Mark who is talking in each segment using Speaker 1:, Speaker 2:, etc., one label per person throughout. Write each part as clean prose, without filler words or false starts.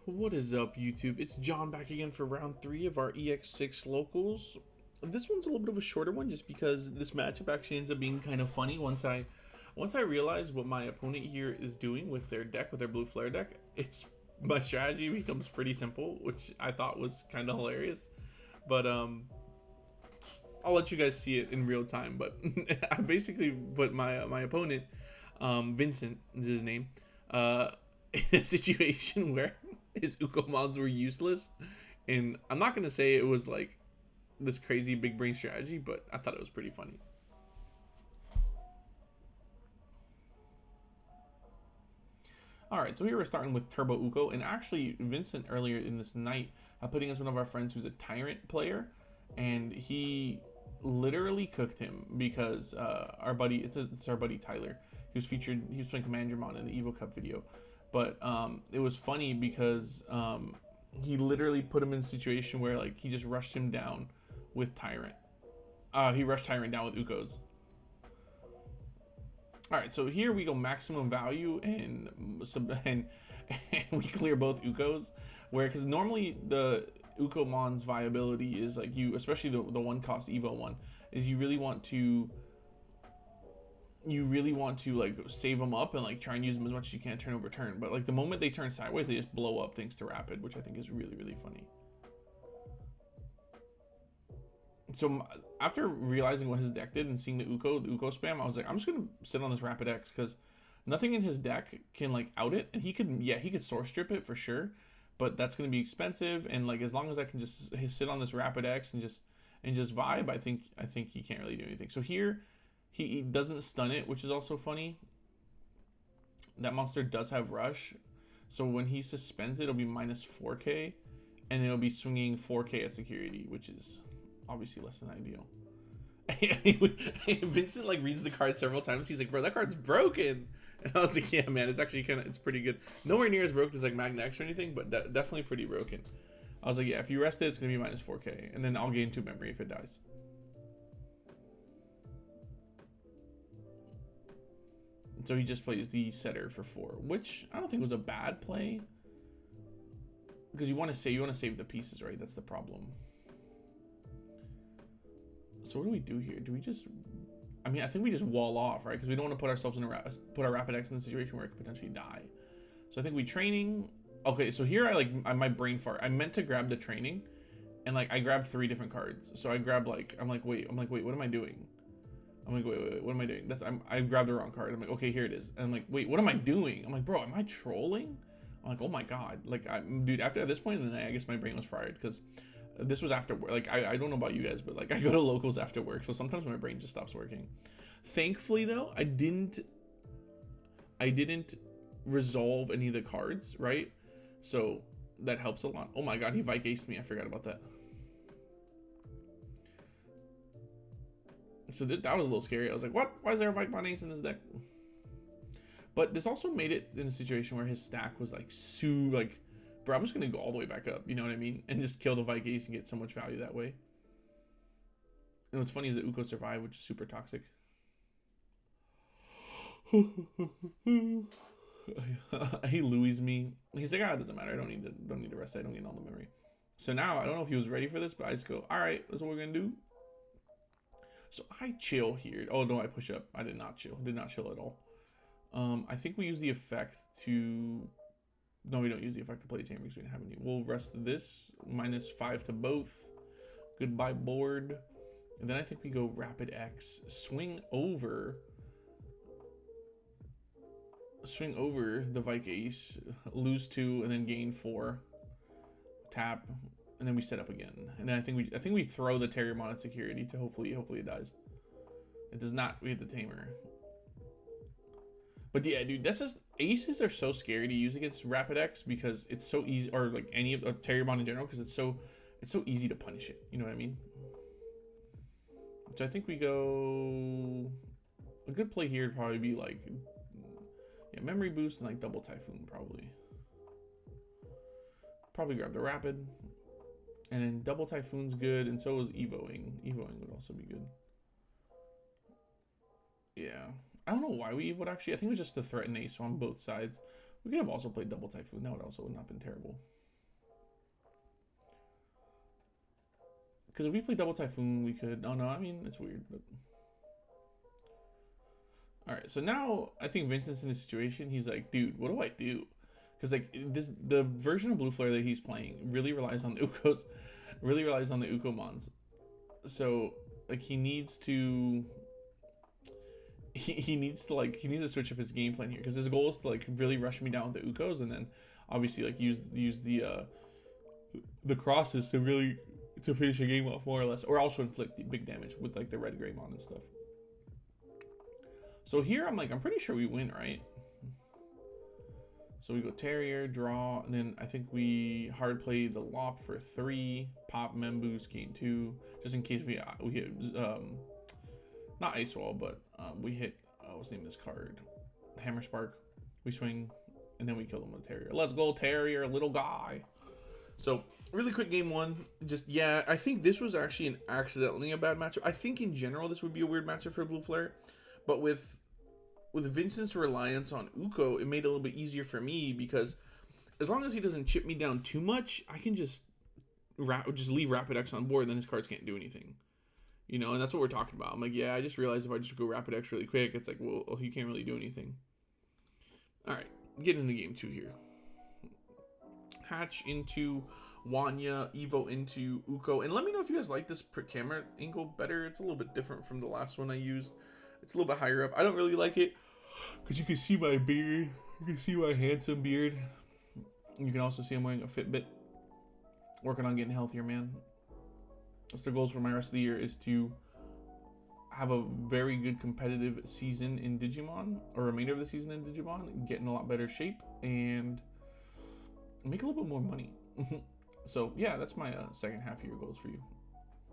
Speaker 1: What is up, YouTube? It's John back again for round 3 of our EX6 Locals. This one's a little bit of a shorter one just because this matchup actually ends up being kind of funny once I realize what my opponent here is doing with their deck, with their blue flare deck. My strategy becomes pretty simple, which I thought was kind of hilarious. But I'll let you guys see it in real time. But I basically put my opponent, Vincent is his name, in a situation where his Ukko mods were useless, and I'm not gonna say it was like this crazy big brain strategy, but I thought it was pretty funny. Alright, so here we're starting with Turbo Ukko, and actually Vincent earlier in this night putting us one of our friends who's a Tyrant player, and he literally cooked him because our buddy, it's our buddy Tyler, he was playing Commandramon in the Evo Cup video. But it was funny because he literally put him in a situation where like he just rushed him down with Tyrant. He rushed Tyrant down with Ukkos. All right, so here we go maximum value and we clear both Ukkos, where because normally the Ukkomon's viability is like especially the one cost Evo one, is you really want to like save them up and like try and use them as much as you can turn over turn. But like the moment they turn sideways, they just blow up thanks to Rapid, which I think is really, really funny. So after realizing what his deck did and seeing the Ukko spam, I was like, I'm just gonna sit on this Rapid X because nothing in his deck can like out it. And he could source strip it for sure, but that's gonna be expensive. And like as long as I can just sit on this Rapid X and just vibe, I think he can't really do anything. So here he doesn't stun it, which is also funny. That monster does have rush, so when he suspends it, it'll be minus 4k, and it'll be swinging 4k at security, which is obviously less than ideal. Vincent like reads the card several times. He's like, bro, that card's broken. And I was like, yeah, man, it's actually it's pretty good. Nowhere near as broken as like Magna X or anything, but definitely pretty broken. I was like, yeah, if you rest it, it's gonna be minus 4k, and then I'll gain 2 memory if it dies. So he just plays the setter for 4, which I don't think was a bad play, because you want to save the pieces, right? That's the problem. So what do we do here? Do we just, I mean, I think we just wall off, right? Because we don't want to put ourselves in put our Rapid X in a situation where it could potentially die. So I think we training. Okay, so here my brain fart. I meant to grab the training, and like I grabbed 3 different cards. So I grabbed like I'm like wait, what am I doing? I'm like, wait, what am I doing? I grabbed the wrong card. I'm like, okay, here it is. And I'm like, wait, what am I doing? I'm like, bro, am I trolling? I'm like, oh my god. Like, dude, after this point in the night, I guess my brain was fried because this was after work. Like, I don't know about you guys, but like, I go to locals after work, so sometimes my brain just stops working. Thankfully, though, I didn't resolve any of the cards, right? So that helps a lot. Oh my god, he Vike aced me. I forgot about that. So that was a little scary. I was like, what? Why is there a Rapidmon X in this deck? But this also made it in a situation where his stack was like, bro, I'm just going to go all the way back up, you know what I mean? And just kill the Vike Ace and get so much value that way. And what's funny is that Ukko survived, which is super toxic. He Louis me. He's like, it doesn't matter. I don't need the rest. I don't need all the memory. So now, I don't know if he was ready for this, but I just go, all right, that's what we're going to do. So I chill here. Oh no, I push up. I did not chill. Did not chill at all. I think we use the effect to. No, we don't use the effect to play Tamer because we didn't have any. We'll rest this. Minus 5 to both. Goodbye board. And then I think we go Rapid X. Swing over the Vike Ace. Lose 2 and then gain 4. Tap. And then we set up again, and then I think we throw the Tyrant at security to hopefully it dies. It does not. We hit the Tamer. But yeah, dude, that's just, aces are so scary to use against Rapid X because it's so easy, or like any of Tyrant in general, because it's so easy to punish it. You know what I mean? So I think we go. A good play here would probably be like, yeah, memory boost and like double Typhoon probably. Probably grab the Rapid. And then double Typhoon's good, and so is Evoing. Evoing would also be good. Yeah. I don't know why we Evoed, actually. I think it was just to threaten Ace on both sides. We could have also played Double Typhoon. That would also not been terrible. Because if we played Double Typhoon, we could... Oh, no, I mean, it's weird, but... Alright, so now I think Vincent's in a situation. He's like, dude, what do I do? Because, like, the version of Blue Flare that he's playing really relies on the Ukkos. Really relies on the Ukkomons. So, like, he needs to... He needs to switch up his game plan here, because his goal is to like really rush me down with the Ukkos, and then obviously like use the crosses to finish a game off more or less, or also inflict the big damage with like the red Greymon and stuff. So here I'm pretty sure we win, right? So we go Terrier, draw, and then I think we hard play the Lop for 3, pop Memboo's gain 2, just in case we hit not Ice Wall, but we hit, what's the name of this card? Hammer Spark. We swing, and then we kill them with Terrier. Let's go, Terrier, little guy. So, really quick game one. Just, yeah, I think this was actually accidentally a bad matchup. I think in general this would be a weird matchup for Blue Flare. But with Vincent's reliance on Ukko, it made it a little bit easier for me, because as long as he doesn't chip me down too much, I can just leave Rapid X on board, and then his cards can't do anything. You know, and that's what we're talking about. I'm like, yeah, I just realized if I just go Rapid X really quick, it's like, well, he can't really do anything. All right, get into game 2 here. Hatch into Wanya, Evo into Ukko. And let me know if you guys like this per camera angle better. It's a little bit different from the last one I used. It's a little bit higher up. I don't really like it because you can see my beard. You can see my handsome beard. You can also see I'm wearing a Fitbit. Working on getting healthier, man. That's the goals for my rest of the year, is to have a very good competitive season in Digimon, or remainder of the season in Digimon, get in a lot better shape, and make a little bit more money. So yeah, that's my second half year goals for you.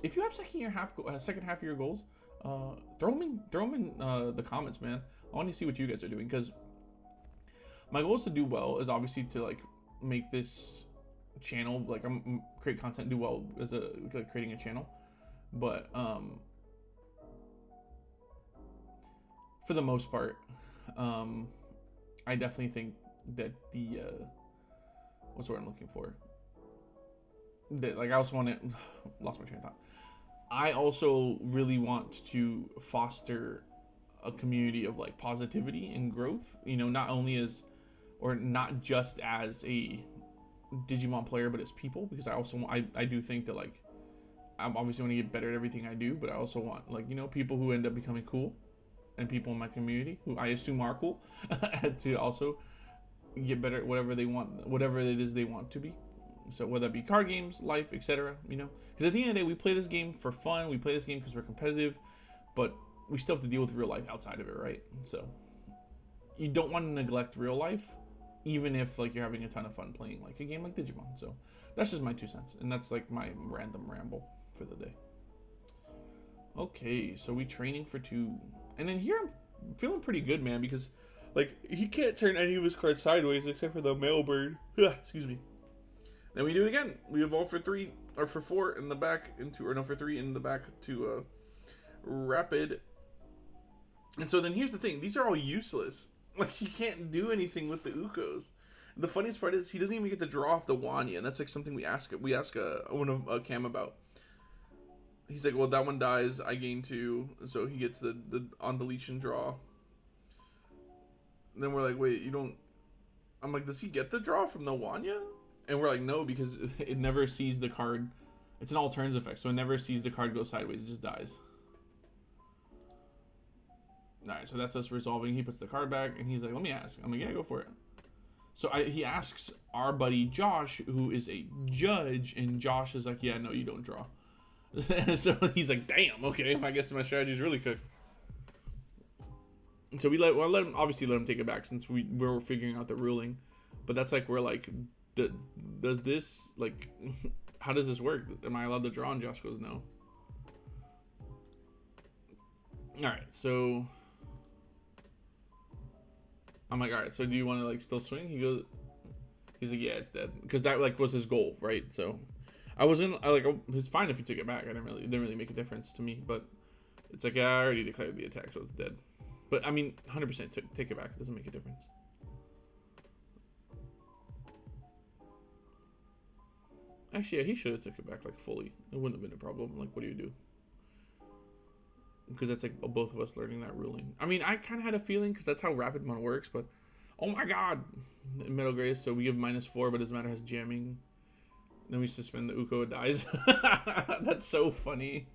Speaker 1: If you have second half year goals, throw them in the comments, man. I want to see what you guys are doing, because my goal is to do well, is obviously to like make this channel, like create content, do well as creating a channel, but for the most part, I definitely think that the what's the word I'm looking for, that like I also want to lost my train of thought. I also really want to foster a community of like positivity and growth, you know, not just as a Digimon player, but as people, because I do think that like I'm obviously want to get better at everything I do, but I also want, like, you know, people who end up becoming cool, and people in my community who I assume are cool to also get better at whatever they want, whatever it is they want to be. So whether it be card games, life, etc., you know, because at the end of the day, we play this game for fun, we play this game because we're competitive, but we still have to deal with real life outside of it, right? So you don't want to neglect real life, even if like you're having a ton of fun playing like a game like Digimon. So that's just my 2 cents, and that's like my random ramble for the day. Okay, so we training for 2, and then here I'm feeling pretty good, man, because like he can't turn any of his cards sideways except for the male bird. Excuse me. Then we do it again. We evolve for 3 or for 4 in the back into, or no, for 3 in the back to Rapid. And so then here's the thing: these are all useless. Like, he can't do anything with the Ukkos. The funniest part is he doesn't even get to draw off the Wanya, and that's like something we ask one of Cam about. He's like, well, that one dies, I gain 2, so he gets the on deletion draw. And then we're like, wait, you don't... I'm like, does he get the draw from the Wanya? And we're like, no, because it never sees the card. It's an all turns effect, so it never sees the card go sideways, it just dies. Alright, so that's us resolving. He puts the card back, and he's like, let me ask. I'm like, yeah, go for it. So he asks our buddy Josh, who is a judge, and Josh is like, yeah, no, you don't draw. So he's like, damn, okay, I guess my strategy's really cooked. So we let him, obviously let him take it back, since we're figuring out the ruling. But that's like, we're like, does this, like, how does this work? Am I allowed to draw? And Josh goes, no. Alright, so I'm like, all right, so do you want to like still swing? He's like, yeah, it's dead, because that like was his goal, right? So it's fine if you took it back. It didn't really make a difference to me, but it's like, yeah, I already declared the attack, so it's dead. But I mean, 100% take it back. It doesn't make a difference. Actually, yeah, he should have took it back like fully. It wouldn't have been a problem. Like, what do you do? Because that's like both of us learning that ruling. I mean, I kind of had a feeling because that's how Rapidmon works, but oh my god, Metal Grace. So we give -4, but his matter has jamming. Then we suspend the Ukko, it dies. That's so funny.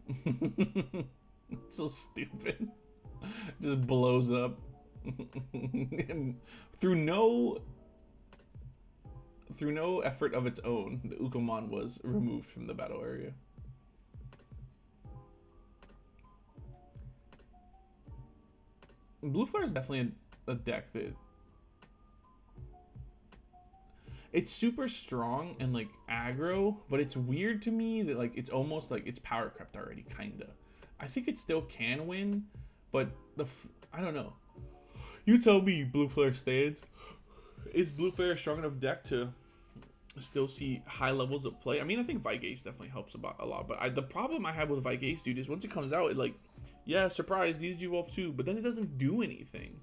Speaker 1: It's so stupid. Just blows up. And through no effort of its own, the Ukkomon was removed from the battle area. Blue Flare is definitely a deck that it's super strong and like aggro, but it's weird to me that like it's almost like it's power crept already, kinda. I think it still can win, but I don't know. You tell me, Blue Flare stands. Is Blue Flare a strong enough deck to still see high levels of play? I mean, I think Ace definitely helps a lot, but the problem I have with Ace, dude, is once it comes out, it like, yeah, surprise, these evolve too, but then it doesn't do anything.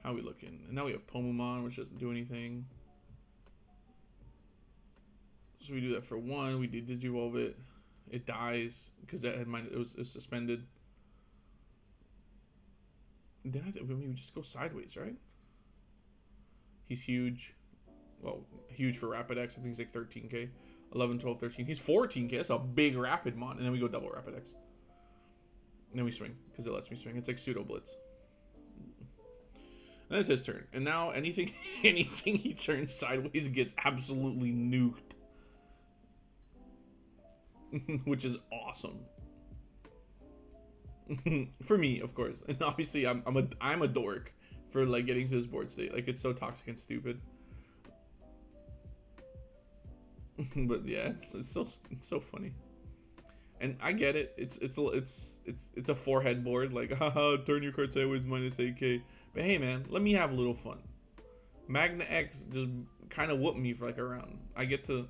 Speaker 1: How are we looking? And now we have Pomumon, which doesn't do anything. So we do that for 1. We did Digivolve it. It dies because that had it was suspended. Then I mean, we just go sideways, right? He's huge. Well, huge for Rapid X. I think he's like 13k. 11, 12, 13. He's 14k. That's a big Rapidmon. And then we go double Rapid X. And then we swing because it lets me swing. It's like pseudo blitz. And that's his turn. And now anything he turns sideways gets absolutely nuked. Which is awesome. For me, of course. And obviously I'm a dork for like getting to this board state. Like, it's so toxic and stupid. But yeah, it's so funny. And I get it. It's a 4-head board. Like, haha, turn your card sideways -8k. But hey, man, let me have a little fun. Magna X just kind of whooped me for like a round. I get to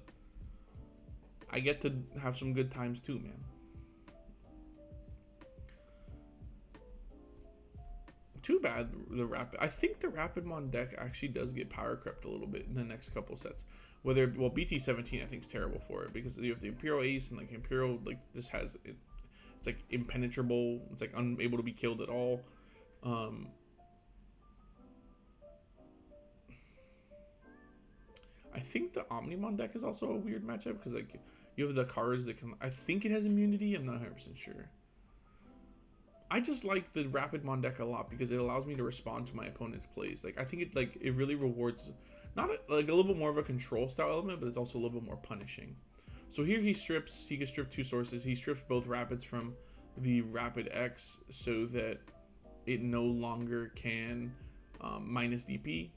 Speaker 1: have some good times too, man. Too bad the I think the Rapidmon deck actually does get power crept a little bit in the next couple sets. Well, BT17 I think is terrible for it because you have the Imperial Ace and like Imperial like this has it. It's like impenetrable. It's like unable to be killed at all. I think the Omnimon deck is also a weird matchup because like you have the cards that can. I think it has immunity. I'm not 100% sure. I just like the Rapidmon deck a lot because it allows me to respond to my opponent's plays. Like, I think it really rewards not like a little bit more of a control style element, but it's also a little bit more punishing. So here he can strip 2 sources. He strips both Rapids from the Rapid X so that it no longer can minus DP.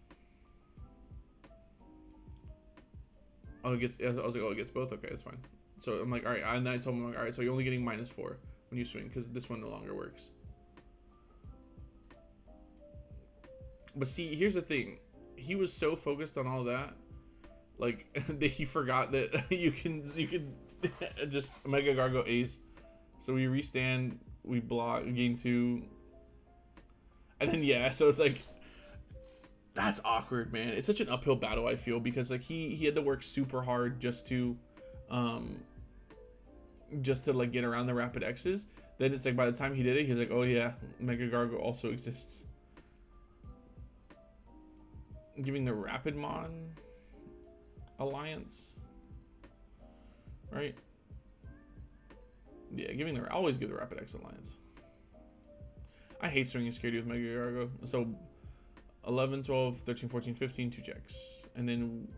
Speaker 1: Oh, I was like, oh, it gets both. Okay, that's fine. So I'm like, all right. And then I told him, like, all right, so you're only getting -4 when you swing because this one no longer works. But see, here's the thing. He was so focused on all that, like, that he forgot that you can just Mega Gargo Ace. So we restand, we block, gain 2. And then, yeah, so it's like, that's awkward, man. It's such an uphill battle, I feel, because like he had to work super hard just to like get around the Rapid X's. Then it's like by the time he did it, he's like, oh yeah, Mega Gargo also exists. Giving the Rapidmon Alliance, right? Yeah, always give the Rapid X Alliance. I hate swinging Security with Mega Gargo. So 11, 12, 13, 14, 15, 2 checks. And then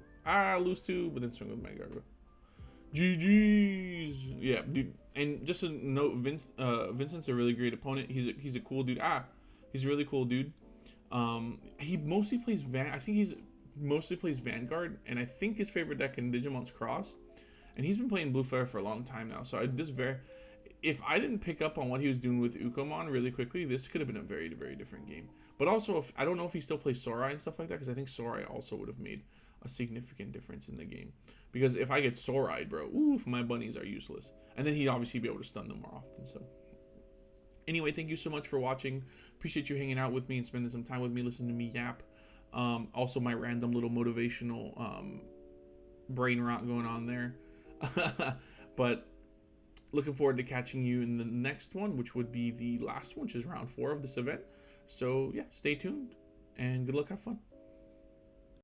Speaker 1: lose 2, but then swing with Mega Gargo. GG's. Yeah, dude. And just a note, Vincent's a really great opponent. He's a cool dude. He's a really cool dude. He mostly plays Vanguard, and I think his favorite deck in Digimon's Cross. And he's been playing Blue Flare for a long time now. So if I didn't pick up on what he was doing with Ukkomon really quickly, this could have been a very, very different game. But also, I don't know if he still plays Sorai and stuff like that, because I think Sorai also would have made a significant difference in the game. Because if I get Sorai, bro, oof, my bunnies are useless. And then he'd obviously be able to stun them more often, so. Anyway, thank you so much for watching. Appreciate you hanging out with me and spending some time with me, listening to me yap. Also, my random little motivational brain rot going on there. But looking forward to catching you in the next one, which would be the last one, which is round 4 of this event. So yeah, stay tuned and good luck, have fun.